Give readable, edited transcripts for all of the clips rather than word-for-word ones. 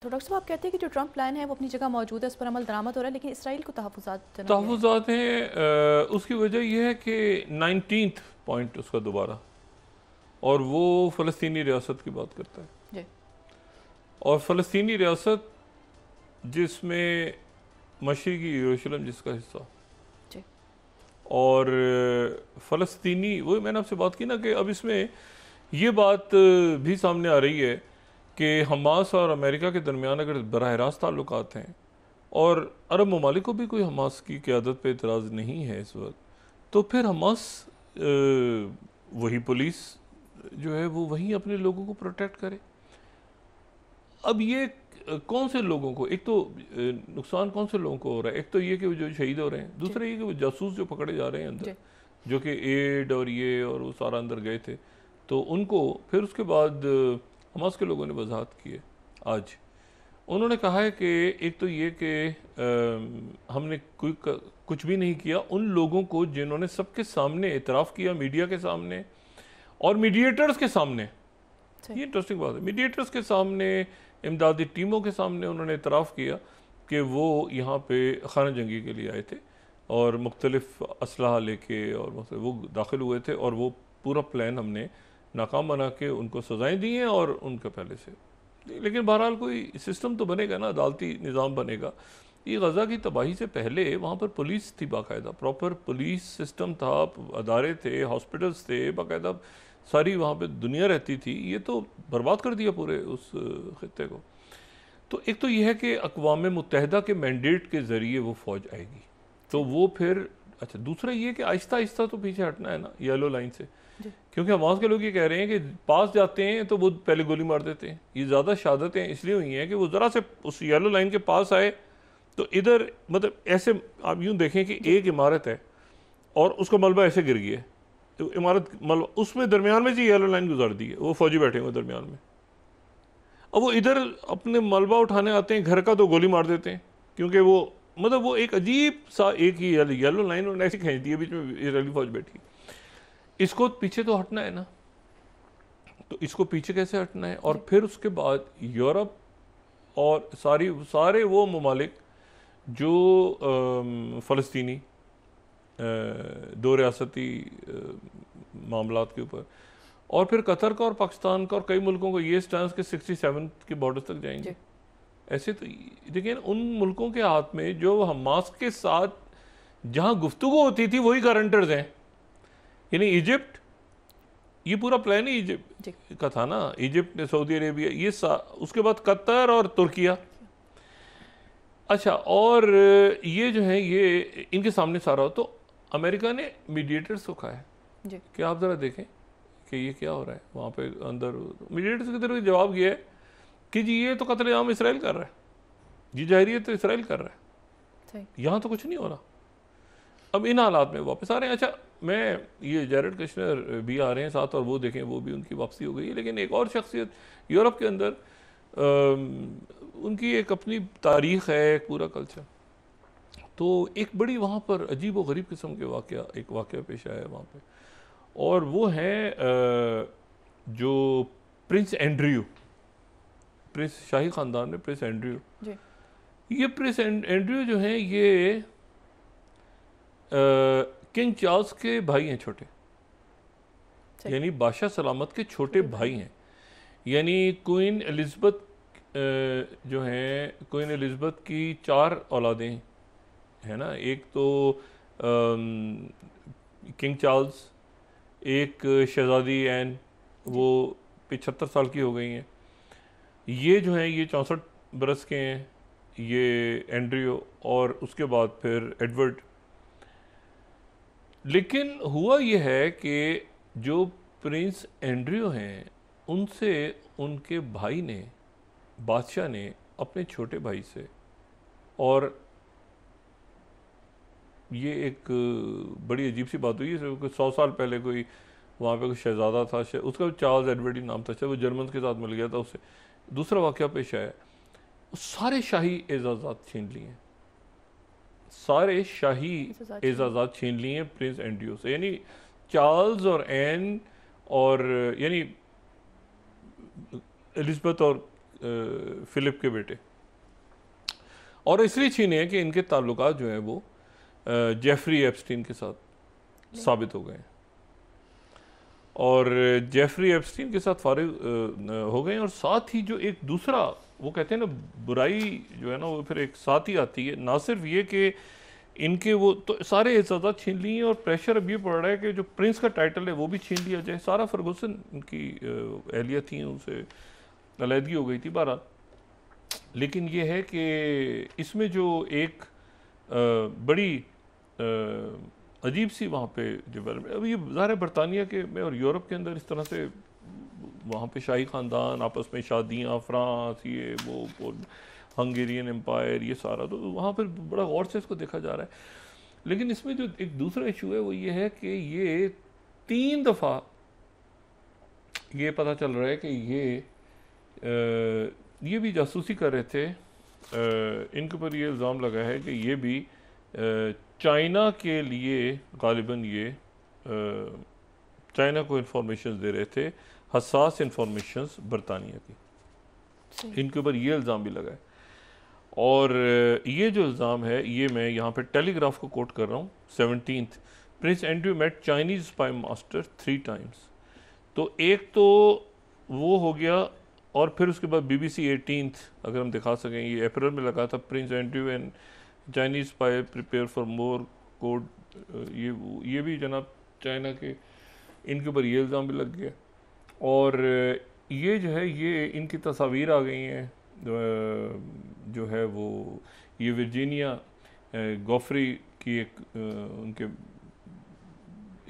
तो डॉक्टर साहब आप कहते हैं कि जो ट्रंप प्लान है वो अपनी जगह मौजूद है, उस पर अमल दरामद हो रहा है, लेकिन इसराइल को तहफ़्फ़ुज़ात जनाब ये हैं। तहफ़्फ़ुज़ात हैं। उसकी वजह यह है कि 19th पॉइंट उसका दोबारा, और वो फ़लस्तीनी रियासत की बात करता है। जी और फ़लस्तीनी रियासत जिसमें मशरिक़ी यरूशलेम जिसका हिस्सा, जी और फ़लस्तीनी, वही मैंने आपसे बात की ना कि अब इसमें ये बात भी सामने आ रही है कि हमास और अमेरिका के दरमियान अगर बराह रास्त ताल्लुकात हैं और अरब ममालिक को भी कोई हमास की क़यादत पे एतराज़ नहीं है इस वक्त, तो फिर हमास वही पुलिस जो है वो वहीं अपने लोगों को प्रोटेक्ट करे। अब ये कौन से लोगों को, एक तो नुकसान कौन से लोगों को हो रहा है, एक तो ये कि वो जो शहीद हो रहे हैं, जी दूसरा ये कि वो जासूस जो पकड़े जा रहे हैं अंदर, जी जो कि एड और ये और वो सारा अंदर गए थे, तो उनको फिर उसके बाद हमास के लोगों ने वजाहत की है। आज उन्होंने कहा है कि एक तो ये कि हमने कुछ भी नहीं किया उन लोगों को जिन्होंने सबके सामने एतराफ़ किया, मीडिया के सामने और मीडिएटर्स के सामने। सही ये इंटरेस्टिंग बात है, मीडिएटर्स के सामने, इमदादी टीमों के सामने उन्होंने एतराफ़ किया कि वो यहाँ पे खाना जंगी के लिए आए थे और मुख्तलिफ़ असलहा लेके और वो दाखिल हुए थे, और वो पूरा प्लान हमने नाकाम बना के उनको सज़ाएँ दी हैं और उनका पहले से। लेकिन बहरहाल कोई सिस्टम तो बनेगा ना, अदालती निज़ाम बनेगा। ये गज़ा की तबाही से पहले वहाँ पर पुलिस थी, बाकायदा प्रॉपर पुलिस सिस्टम था, अदारे थे, हॉस्पिटल्स थे, बाकायदा सारी वहाँ पे दुनिया रहती थी। ये तो बर्बाद कर दिया पूरे उस खित्ते को। तो एक तो ये है कि अक़वाम मुत्तहिदा के मैंडेट के ज़रिए वो फ़ौज आएगी, तो वो फिर अच्छा। दूसरा ये कि आहिस्ता आहिस्ता तो पीछे हटना है ना येलो लाइन से, जी क्योंकि हमास के लोग ये कह रहे हैं कि पास जाते हैं तो वो पहले गोली मार देते हैं। ये ज़्यादा शहादतें इसलिए हुई हैं कि वो ज़रा से उस येलो लाइन के पास आए, तो इधर मतलब ऐसे आप यूँ देखें कि एक इमारत है और उसका मलबा ऐसे गिर गया है, तो इमारत मलबा उसमें दरमियान में जी येलो लाइन गुजार दी है, वो फौजी बैठे हुए दरमियान में। अब वो इधर अपने मलबा उठाने आते हैं घर का, तो गोली मार देते हैं, क्योंकि वो मतलब वो एक अजीब सा एक ही येलो लाइन उन्होंने ऐसी खींच दी है, बीच में इजरायली फौज बैठी। इसको पीछे तो हटना है ना, तो इसको पीछे कैसे हटना है? और फिर उसके बाद यूरोप और सारे वो ममालिक जो फ़लस्तीनी दो रियासती मामलात के ऊपर, और फिर कतर का और पाकिस्तान का और कई मुल्कों को ये स्टांस के 67 के बॉर्डर तक जाएंगे। ऐसे तो देखिए उन मुल्कों के हाथ में जो हमास के साथ जहाँ गुफ्तगू होती थी वही गारंटर्स हैं, यानी इजिप्ट। ये पूरा प्लान ही इजिप्ट का था ना, इजिप्ट ने, सऊदी अरेबिया, ये उसके बाद कतर और तुर्किया। अच्छा, और ये जो है ये इनके सामने सारा हो, तो अमेरिका ने मीडिएटर्स को कहा है कि आप ज़रा देखें कि ये क्या हो रहा है वहाँ पे अंदर। मीडिएटर्स की तरफ जवाब ये है कि जी ये तो कत्लेआम इसराइल कर रहा है, जी जाहिर तो इसराइल कर रहा है, यहाँ तो कुछ नहीं हो रहा। अब इन हालात में वापस आ रहे हैं। अच्छा, मैं ये जैरेड कुशनर भी आ रहे हैं साथ, और वो देखें वो भी उनकी वापसी हो गई है, लेकिन एक और शख्सियत यूरोप के अंदर उनकी एक अपनी तारीख़ है, एक पूरा कल्चर। तो एक बड़ी वहाँ पर अजीब व गरीब किस्म के एक वाक़या पेश आया है वहाँ पे, और वो है जो प्रिंस एंड्रयू, प्रिंस शाही ख़ानदान में प्रिंस एंड्रयू। ये प्रिंस एंड्रयू जो हैं ये किंग चार्ल्स के भाई हैं छोटे, यानी बादशाह सलामत के छोटे भाई हैं। यानी क्वीन एलिज़ाबेथ जो हैं, क्वीन एलिज़ाबेथ की 4 औलादें है ना, एक तो किंग चार्ल्स, एक शहज़ादी एन, वो 75 साल की हो गई हैं। ये जो हैं ये 64 बरस के हैं, ये एंड्रयू, और उसके बाद फिर एडवर्ड। लेकिन हुआ यह है कि जो प्रिंस एंड्रयू हैं उनसे उनके भाई ने, बादशाह ने, अपने छोटे भाई से, और ये एक बड़ी अजीब सी बात हुई है, 100 साल पहले कोई वहाँ पे कोई शहज़ादा था, उसका चार्ल्स एडवर्ड ही नाम था, वो जर्मन के साथ मिल गया था, उससे दूसरा वाक़या पेश आया। सारे शाही एजाज़ात छीन लिए, सारे शाही एजाज़ात छीन लिए प्रिंस एंड्रयू से, यानी चार्ल्स और एन और यानी एलिज़ाबेथ और फिलिप के बेटे। और इसलिए छीने हैं कि इनके ताल्लुकात जो हैं वो जेफरी एप्स्टीन के साथ साबित हो गए, और जेफरी एप्स्टीन के साथ फारिग हो गए। और साथ ही जो एक दूसरा वो कहते हैं ना बुराई जो है ना वो फिर एक साथ ही आती है, ना सिर्फ ये कि इनके वो तो सारे एजाज़त छीन लिए और प्रेशर अब ये पड़ रहा है कि जो प्रिंस का टाइटल है वो भी छीन लिया जाए। सारा फर्गुसन इनकी एहलिया थी, उनसे अलहदगी हो गई थी बहरहाल। लेकिन ये है कि इसमें जो एक बड़ी अजीब सी वहाँ पे डेवलपमेंट, अब ये ज़ाहिर है बरतानिया के में और यूरोप के अंदर इस तरह से वहाँ पे शाही ख़ानदान आपस में शादियाँ, फ्रांस ये वो हंगेरियन एम्पायर ये सारा, तो वहाँ पर बड़ा गौर से इसको देखा जा रहा है। लेकिन इसमें जो एक दूसरा इशू है वो ये है कि ये 3 दफ़ा ये पता चल रहा है कि ये भी जासूसी कर रहे थे। इनके ऊपर ये इल्ज़ाम लगा है कि ये भी चाइना के लिए गालिबन ये चाइना को इंफॉर्मेशन दे रहे थे, हसास इंफॉर्मेशन बरतानिया की। इनके ऊपर ये इल्ज़ाम भी लगा है। और ये जो इल्ज़ाम है ये मैं यहाँ पे टेलीग्राफ को कोट कर रहा हूँ। 17th Prince Andrew met Chinese spy master 3 times। तो एक तो वो हो गया, और फिर उसके बाद BBC 18th अगर हम दिखा सकें, ये अप्रैल में लगा था, Prince Andrew and Chinese spy prepare for more code. ये भी जनाब चाइना के, इनके ऊपर ये इल्ज़ाम भी लग गया। और ये जो है ये इनकी तस्वीर आ गई हैं, जो है वो ये वर्जीनिया गॉफरी की एक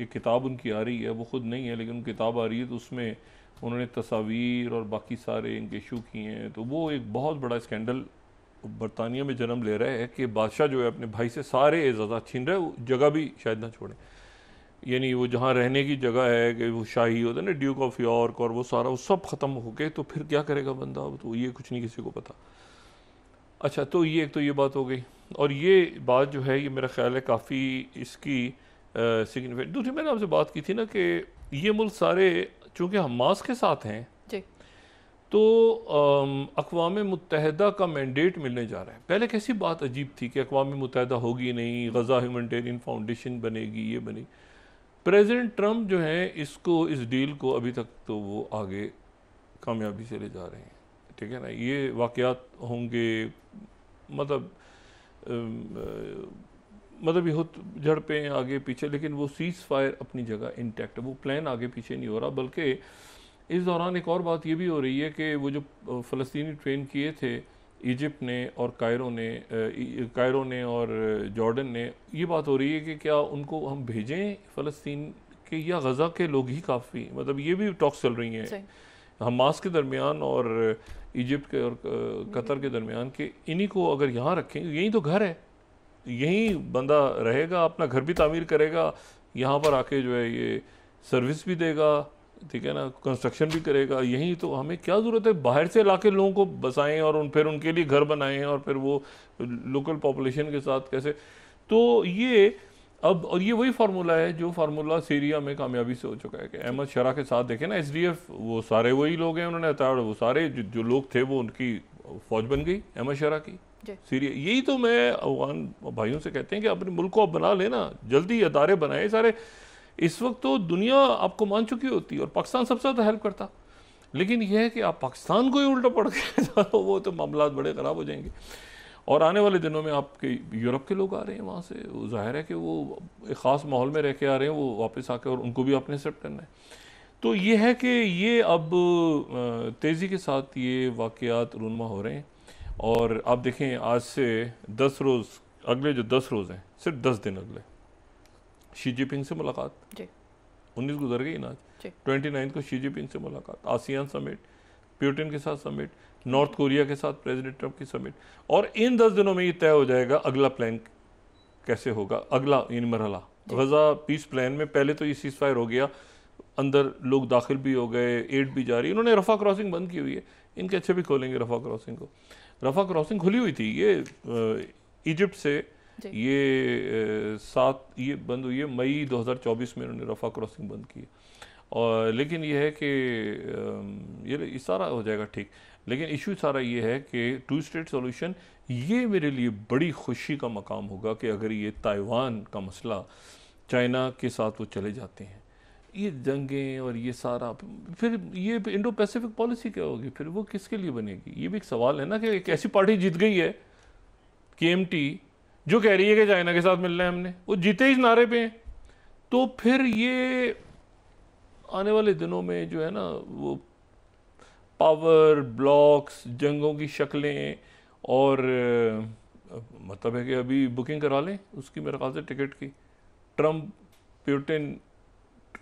एक किताब उनकी आ रही है, वो ख़ुद नहीं है लेकिन किताब आ रही है, तो उसमें उन्होंने तस्वीर और बाकी सारे इनके इशू किए हैं। तो वो एक बहुत बड़ा स्कैंडल बरतानिया में जन्म ले रहा है कि बादशाह जो है अपने भाई से सारे एजाज़ात छीन रहा है, जगह भी शायद ना छोड़े। यानी वो जहाँ रहने की जगह है कि वो शाही होता है ना, ड्यूक ऑफ यॉर्क और वो सारा, वो सब ख़त्म हो गए। तो फिर क्या करेगा बंदा, तो ये कुछ नहीं किसी को पता। अच्छा, तो ये एक तो ये बात हो गई। और ये बात जो है ये मेरा ख्याल है काफ़ी इसकी सिग्निफिकेंट। दूसरी मैंने आपसे बात की थी ना कि ये मुल्क सारे चूँकि हमास के साथ हैं जी, तो अक़वाम मुत्तहदा का मैंडेट मिलने जा रहा है। पहले कैसी बात अजीब थी कि अक़वाम मुत्तहदा होगी नहीं, गज़ा ह्यूमैनिटेरियन फाउंडेशन बनेगी, ये बनेगी। प्रेसिडेंट ट्रंप जो है इसको, इस डील को अभी तक तो वो आगे कामयाबी से ले जा रहे हैं, ठीक है ना। ये वाक़यात होंगे, मतलब ये झड़पें आगे पीछे, लेकिन वो सीज़ फायर अपनी जगह इंटैक्ट है, वो प्लान आगे पीछे नहीं हो रहा। बल्कि इस दौरान एक और बात ये भी हो रही है कि वो जो फ़लस्तीनी ट्रेन किए थे इजिप्ट ने और कायरो ने और जॉर्डन ने, ये बात हो रही है कि क्या उनको हम भेजें फ़लस्तीन के या गज़ा के लोग ही काफ़ी, मतलब ये भी टॉक्स चल रही हैं हमास के दरमियान और इजिप्ट के और कतर के दरमियान कि इन्हीं को अगर यहाँ रखेंगे, यही तो घर है, यहीं बंदा रहेगा, अपना घर भी तामीर करेगा, यहाँ पर आके जो है ये सर्विस भी देगा, ठीक है ना, कंस्ट्रक्शन भी करेगा, यहीं तो हमें क्या ज़रूरत है बाहर से लाके लोगों को बसाएं और फिर उनके लिए घर बनाएं और फिर वो लोकल पॉपुलेशन के साथ कैसे। तो ये अब, और ये वही फार्मूला है जो फार्मूला सीरिया में कामयाबी से हो चुका है कि अहमद शरा के साथ देखें ना, SDF वो सारे वही लोग हैं, उन्होंने बताया वो सारे जो लोग थे वो उनकी फौज बन गई अहमद शरा की सीरिया। यही तो मैं अफगान भाइयों से कहते हैं कि अपने मुल्क को आप बना लेना, जल्दी अदारे बनाए सारे। इस वक्त तो दुनिया आपको मान चुकी होती है और पाकिस्तान सबसे ज़्यादा हेल्प करता, लेकिन यह है कि आप पाकिस्तान को ही उल्टा पड़ गए वो तो मामला बड़े ख़राब हो जाएंगे। और आने वाले दिनों में आपके यूरोप के लोग आ रहे हैं वहाँ से, ज़ाहिर है कि वो एक ख़ास माहौल में रह के आ रहे हैं, वो वापस आके और उनको भी अपने एक्सेप्ट करना है। तो ये है कि ये अब तेज़ी के साथ ये वाक़यात रूनमा हो रहे हैं। और आप देखें आज से 10 रोज़, अगले जो 10 रोज़ हैं, सिर्फ 10 दिन अगले, शी जिनपिंग से मुलाकात, 19 गुजर गई ना आज, 29 को शी जिनपिंग से मुलाकात, आसियान समिट, पुतिन के साथ समिट, नॉर्थ कोरिया के साथ प्रेसिडेंट ट्रंप की समिट। और इन 10 दिनों में ये तय हो जाएगा अगला प्लान कैसे होगा, अगला इन मरहला गज़ा पीस प्लान में। पहले तो ये सीज़ फायर हो गया, अंदर लोग दाखिल भी हो गए, एड भी जारी, इन्होंने रफ़ा क्रॉसिंग बंद की हुई है, इनके अच्छे भी खोलेंगे रफ़ा क्रॉसिंग को। रफ़ा क्रॉसिंग खुली हुई थी ये इजिप्ट से, ये ये बंद हुई है मई 2024 में, इन्होंने रफ़ा क्रॉसिंग बंद की। और लेकिन ये है कि ये सारा हो जाएगा ठीक। लेकिन इशू सारा ये है कि टू स्टेट सॉल्यूशन, ये मेरे लिए बड़ी खुशी का मकाम होगा कि अगर ये ताइवान का मसला चाइना के साथ वो चले जाते हैं, ये जंगें और ये सारा, फिर ये इंडो पैसिफिक पॉलिसी क्या होगी, फिर वो किसके लिए बनेगी? ये भी एक सवाल है ना कि एक ऐसी पार्टी जीत गई है KMT जो कह रही है कि चाइना के साथ मिलना है हमने, वो जीते ही इस नारे पे हैं, तो फिर ये आने वाले दिनों में जो है ना वो पावर ब्लॉक्स, जंगों की शक्लें, और मतलब है कि अभी बुकिंग करा लें उसकी मेरे ख्याल से टिकट की, ट्रम्प प्यूटिन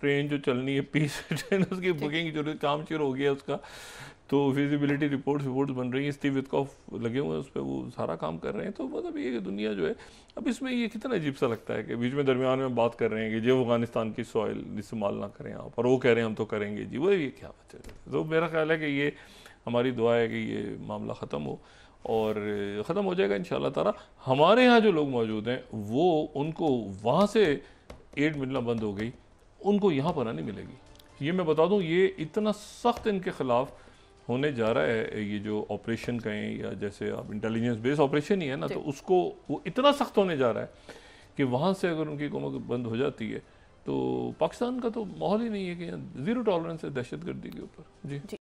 ट्रेन जो चलनी है, पीस ट्रेन, उसकी बुकिंग जो काम शुरू हो गया उसका, तो फिजिबिलिटी रिपोर्ट्स बन रही हैं, स्टीव विटकॉफ लगे हुए हैं उस पर, वो सारा काम कर रहे हैं। तो मतलब ये कि दुनिया जो है अब इसमें ये कितना अजीब सा लगता है कि बीच में दरमियान में बात कर रहे हैं कि जो अफगानिस्तान की सॉइल इस्तेमाल ना करें आप, और वो कह रहे हैं हम तो करेंगे जी, वो ये क्या बात है। तो मेरा ख्याल है कि ये हमारी दुआ है कि ये मामला ख़त्म हो, और ख़त्म हो जाएगा इंशाअल्लाह ताला। हमारे यहाँ जो लोग मौजूद हैं वो, उनको वहाँ से एड मिलना बंद हो गई, उनको यहाँ पर नहीं मिलेगी। ये मैं बता दूँ, ये इतना सख्त इनके ख़िलाफ़ होने जा रहा है, ये जो ऑपरेशन कहें या जैसे आप इंटेलिजेंस बेस्ड ऑपरेशन ही है ना, तो उसको वो इतना सख्त होने जा रहा है कि वहाँ से अगर उनकी कुमक बंद हो जाती है तो पाकिस्तान का तो माहौल ही नहीं है कि ज़ीरो टॉलरेंस है दहशत गर्दी के ऊपर। जी।